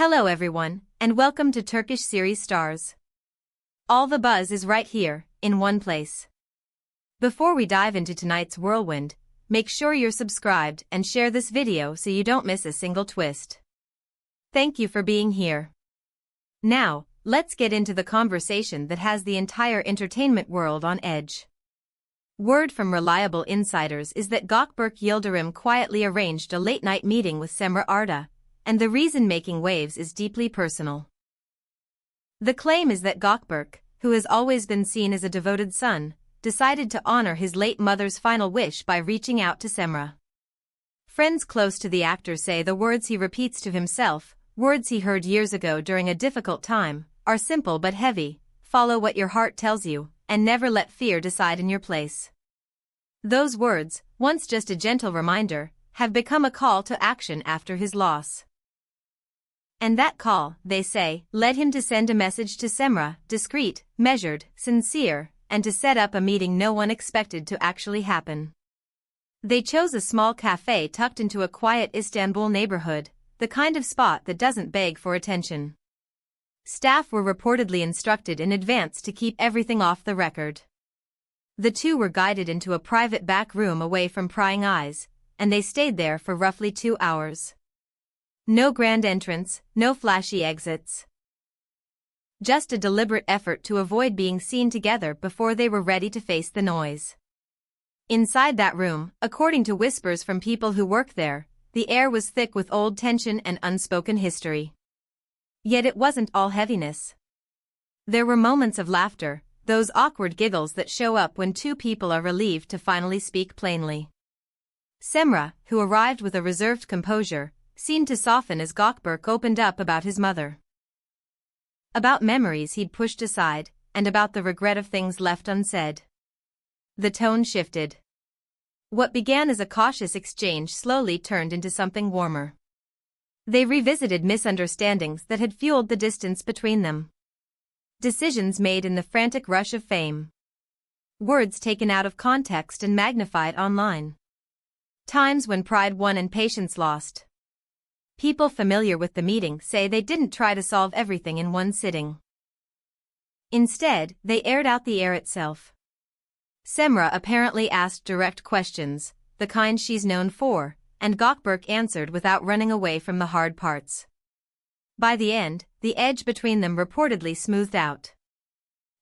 Hello everyone, and welcome to Turkish series stars. All the buzz is right here, in one place. Before we dive into tonight's whirlwind, make sure you're subscribed and share this video so you don't miss a single twist. Thank you for being here. Now, let's get into the conversation that has the entire entertainment world on edge. Word from reliable insiders is that Gökberk Yildirim quietly arranged a late-night meeting with Cemre, and the reason making waves is deeply personal. The claim is that Gökberk, who has always been seen as a devoted son, decided to honor his late mother's final wish by reaching out to Cemre. Friends close to the actor say the words he repeats to himself, words he heard years ago during a difficult time, are simple but heavy: follow what your heart tells you, and never let fear decide in your place. Those words, once just a gentle reminder, have become a call to action after his loss. And that call, they say, led him to send a message to Cemre, discreet, measured, sincere, and to set up a meeting no one expected to actually happen. They chose a small cafe tucked into a quiet Istanbul neighborhood, the kind of spot that doesn't beg for attention. Staff were reportedly instructed in advance to keep everything off the record. The two were guided into a private back room away from prying eyes, and they stayed there for roughly 2 hours. No grand entrance, no flashy exits. Just a deliberate effort to avoid being seen together before they were ready to face the noise. Inside that room, according to whispers from people who work there, the air was thick with old tension and unspoken history. Yet it wasn't all heaviness. There were moments of laughter, those awkward giggles that show up when two people are relieved to finally speak plainly. Cemre, who arrived with a reserved composure, seemed to soften as Gökberk opened up about his mother. About memories he'd pushed aside, and about the regret of things left unsaid. The tone shifted. What began as a cautious exchange slowly turned into something warmer. They revisited misunderstandings that had fueled the distance between them. Decisions made in the frantic rush of fame. Words taken out of context and magnified online. Times when pride won and patience lost. People familiar with the meeting say they didn't try to solve everything in one sitting. Instead, they aired out the air itself. Cemre apparently asked direct questions, the kind she's known for, and Gökberk answered without running away from the hard parts. By the end, the edge between them reportedly smoothed out.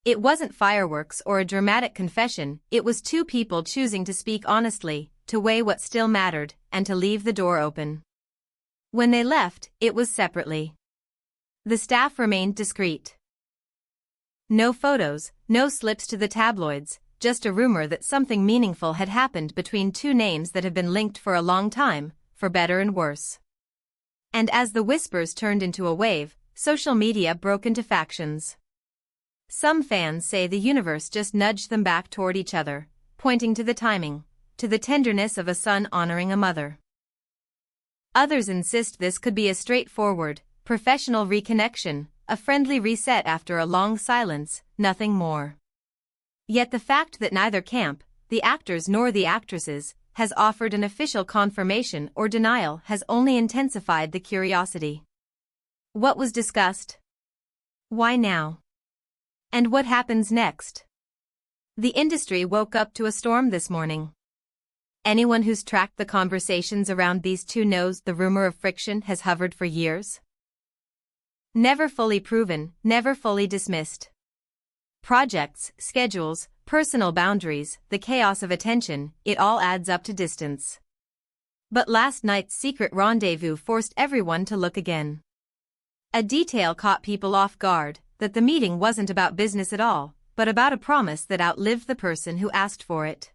It wasn't fireworks or a dramatic confession, it was two people choosing to speak honestly, to weigh what still mattered, and to leave the door open. When they left, it was separately. The staff remained discreet. No photos, no slips to the tabloids, just a rumor that something meaningful had happened between two names that have been linked for a long time, for better and worse. And as the whispers turned into a wave, social media broke into factions. Some fans say the universe just nudged them back toward each other, pointing to the timing, to the tenderness of a son honoring a mother. Others insist this could be a straightforward, professional reconnection, a friendly reset after a long silence, nothing more. Yet the fact that neither camp, the actors nor the actresses, has offered an official confirmation or denial has only intensified the curiosity. What was discussed? Why now? And what happens next? The industry woke up to a storm this morning. Anyone who's tracked the conversations around these two knows the rumor of friction has hovered for years. Never fully proven, never fully dismissed. Projects, schedules, personal boundaries, the chaos of attention, it all adds up to distance. But last night's secret rendezvous forced everyone to look again. A detail caught people off guard, that the meeting wasn't about business at all, but about a promise that outlived the person who asked for it.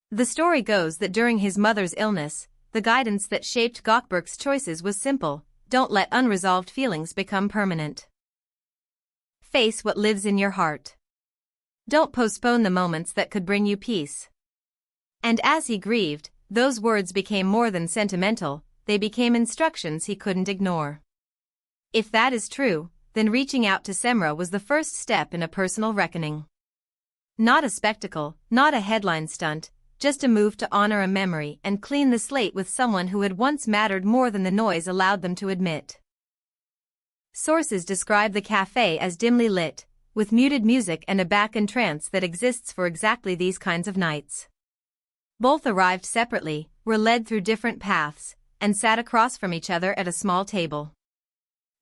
The story goes that during his mother's illness, the guidance that shaped Gökberk's choices was simple: don't let unresolved feelings become permanent. Face what lives in your heart. Don't postpone the moments that could bring you peace. And as he grieved, those words became more than sentimental, they became instructions he couldn't ignore. If that is true, then reaching out to Cemre was the first step in a personal reckoning. Not a spectacle, not a headline stunt, just a move to honor a memory and clean the slate with someone who had once mattered more than the noise allowed them to admit. Sources describe the cafe as dimly lit, with muted music and a back entrance that exists for exactly these kinds of nights. Both arrived separately, were led through different paths, and sat across from each other at a small table.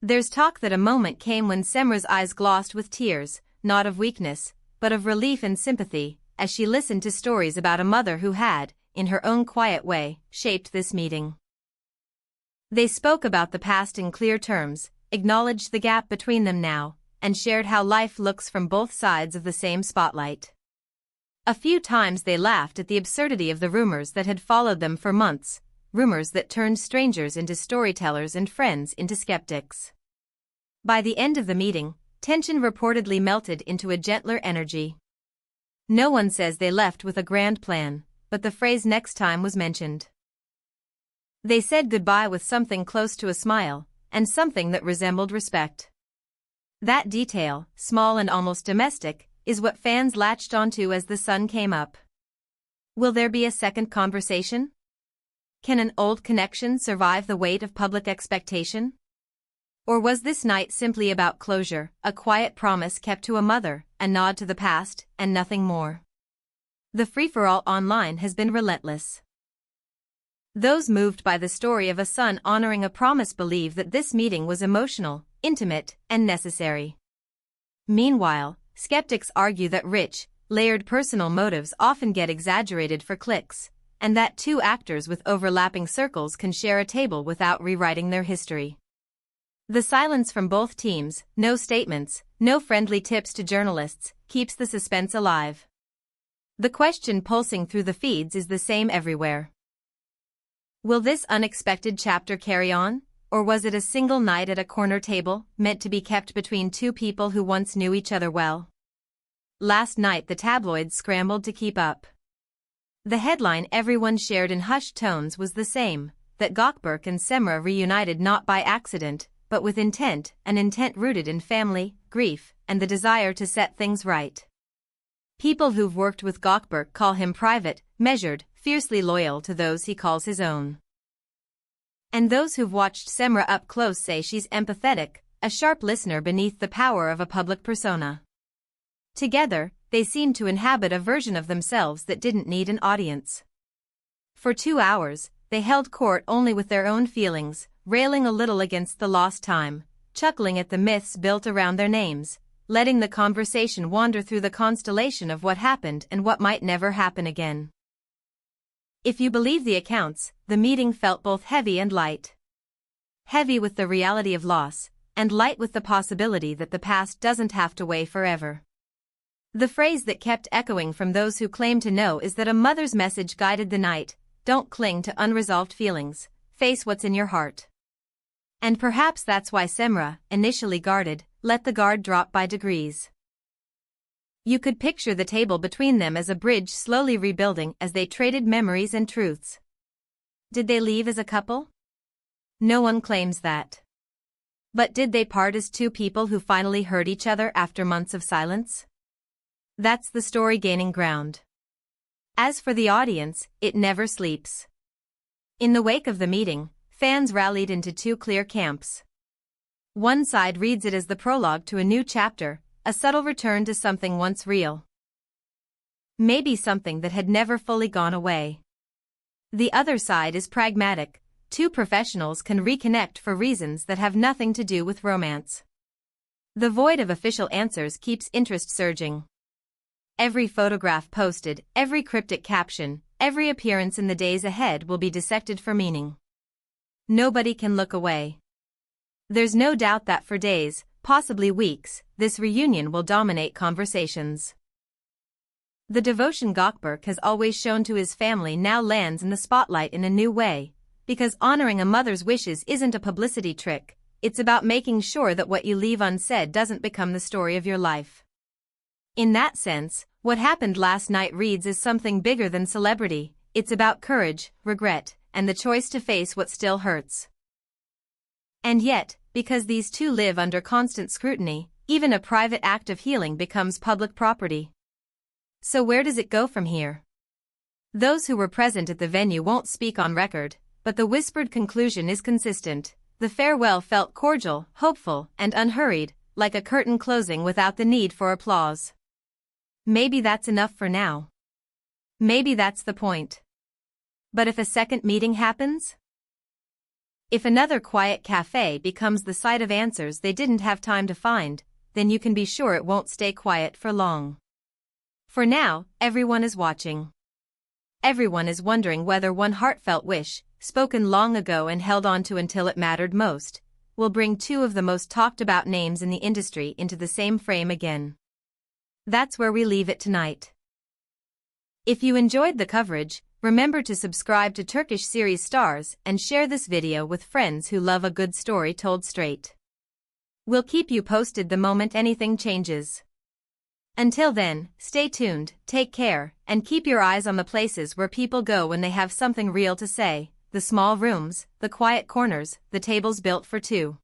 There's talk that a moment came when Cemre's eyes glossed with tears, not of weakness, but of relief and sympathy, as she listened to stories about a mother who had, in her own quiet way, shaped this meeting. They spoke about the past in clear terms, acknowledged the gap between them now, and shared how life looks from both sides of the same spotlight. A few times they laughed at the absurdity of the rumors that had followed them for months, rumors that turned strangers into storytellers and friends into skeptics. By the end of the meeting, tension reportedly melted into a gentler energy. No one says they left with a grand plan, but the phrase "next time" was mentioned. They said goodbye with something close to a smile, and something that resembled respect. That detail, small and almost domestic, is what fans latched onto as the sun came up. Will there be a second conversation? Can an old connection survive the weight of public expectation? Or was this night simply about closure, a quiet promise kept to a mother, a nod to the past, and nothing more? The free-for-all online has been relentless. Those moved by the story of a son honoring a promise believe that this meeting was emotional, intimate, and necessary. Meanwhile, skeptics argue that rich, layered personal motives often get exaggerated for clicks, and that two actors with overlapping circles can share a table without rewriting their history. The silence from both teams, no statements, no friendly tips to journalists, keeps the suspense alive. The question pulsing through the feeds is the same everywhere. Will this unexpected chapter carry on, or was it a single night at a corner table, meant to be kept between two people who once knew each other well? Last night the tabloids scrambled to keep up. The headline everyone shared in hushed tones was the same, that Gökberk and Cemre reunited not by accident, but with intent, an intent rooted in family, grief, and the desire to set things right. People who've worked with Gökberk call him private, measured, fiercely loyal to those he calls his own. And those who've watched Cemre up close say she's empathetic, a sharp listener beneath the power of a public persona. Together, they seem to inhabit a version of themselves that didn't need an audience. For 2 hours, they held court only with their own feelings, railing a little against the lost time, chuckling at the myths built around their names, letting the conversation wander through the constellation of what happened and what might never happen again. If you believe the accounts, the meeting felt both heavy and light. Heavy with the reality of loss, and light with the possibility that the past doesn't have to weigh forever. The phrase that kept echoing from those who claim to know is that a mother's message guided the night: don't cling to unresolved feelings, face what's in your heart. And perhaps that's why Cemre, initially guarded, let the guard drop by degrees. You could picture the table between them as a bridge slowly rebuilding as they traded memories and truths. Did they leave as a couple? No one claims that. But did they part as two people who finally heard each other after months of silence? That's the story gaining ground. As for the audience, it never sleeps. In the wake of the meeting, fans rallied into two clear camps. One side reads it as the prologue to a new chapter, a subtle return to something once real. Maybe something that had never fully gone away. The other side is pragmatic. Two professionals can reconnect for reasons that have nothing to do with romance. The void of official answers keeps interest surging. Every photograph posted, every cryptic caption, every appearance in the days ahead will be dissected for meaning. Nobody can look away. There's no doubt that for days, possibly weeks, this reunion will dominate conversations. The devotion Gökberk has always shown to his family now lands in the spotlight in a new way, because honoring a mother's wishes isn't a publicity trick, it's about making sure that what you leave unsaid doesn't become the story of your life. In that sense, what happened last night reads as something bigger than celebrity. It's about courage, regret, and the choice to face what still hurts. And yet, because these two live under constant scrutiny, even a private act of healing becomes public property. So where does it go from here? Those who were present at the venue won't speak on record, but the whispered conclusion is consistent. The farewell felt cordial, hopeful, and unhurried, like a curtain closing without the need for applause. Maybe that's enough for now. Maybe that's the point. But if a second meeting happens? If another quiet cafe becomes the site of answers they didn't have time to find, then you can be sure it won't stay quiet for long. For now, everyone is watching. Everyone is wondering whether one heartfelt wish, spoken long ago and held on to until it mattered most, will bring two of the most talked about names in the industry into the same frame again. That's where we leave it tonight. If you enjoyed the coverage, remember to subscribe to Turkish series stars and share this video with friends who love a good story told straight. We'll keep you posted the moment anything changes. Until then, stay tuned, take care, and keep your eyes on the places where people go when they have something real to say, the small rooms, the quiet corners, the tables built for two.